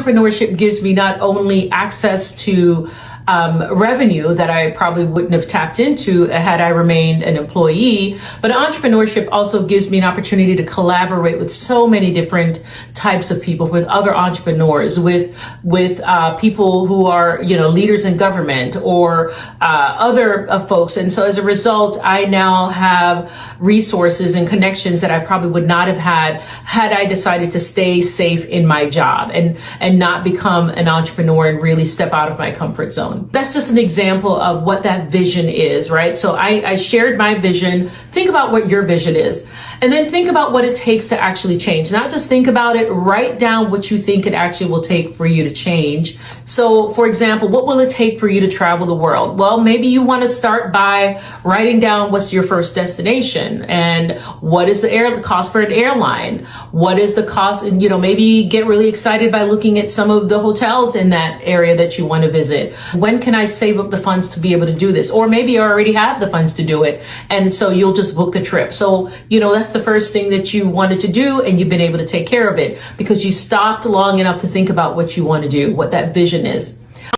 entrepreneurship gives me not only access to revenue that I probably wouldn't have tapped into had I remained an employee, but entrepreneurship also gives me an opportunity to collaborate with so many different types of people, with other entrepreneurs, with people who are, leaders in government or other folks. And so as a result, I now have resources and connections that I probably would not have had I decided to stay safe in my job and not become an entrepreneur and really step out of my comfort zone. That's just an example of what that vision is, right? So I shared my vision. Think about what your vision is, and then think about what it takes to actually change. Not just think about it, write down what you think it actually will take for you to change. So for example, what will it take for you to travel the world? Well, maybe you want to start by writing down what's your first destination and what is the cost for an airline? What is the cost? And, maybe get really excited by looking at some of the hotels in that area that you want to visit. When can I save up the funds to be able to do this? Or maybe you already have the funds to do it, and so you'll just book the trip. So, that's the first thing that you wanted to do, and you've been able to take care of it because you stopped long enough to think about what you want to do, what that vision is.